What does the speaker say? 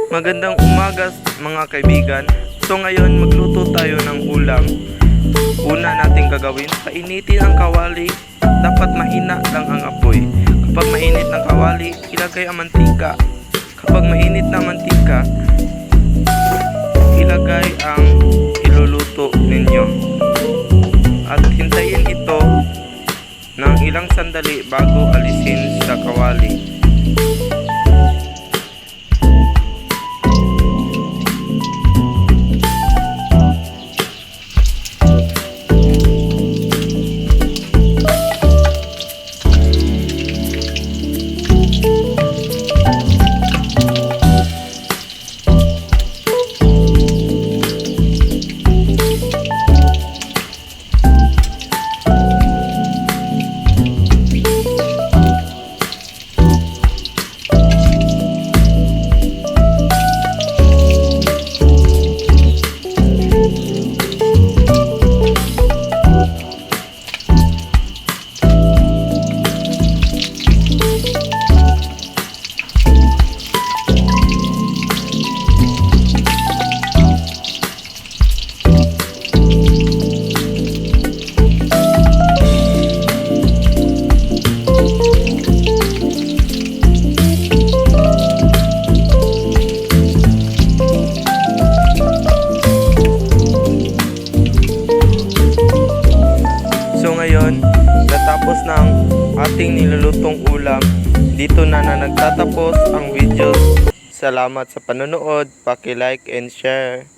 Magandang umaga mga kaibigan. So ngayon magluto tayo ng ulam. Una nating gagawin, painitin ang kawali. Dapat mahina lang ang apoy. Kapag mainit ng kawali, ilagay ang mantika. Kapag mainit na mantika, ilagay ang iluluto ninyo. At hintayin ito ng ilang sandali bago alisin sa kawali. Ngayon, natapos ng ating nilulutong ulam, dito na nagtatapos ang video. Salamat sa panonood, paki-like and share.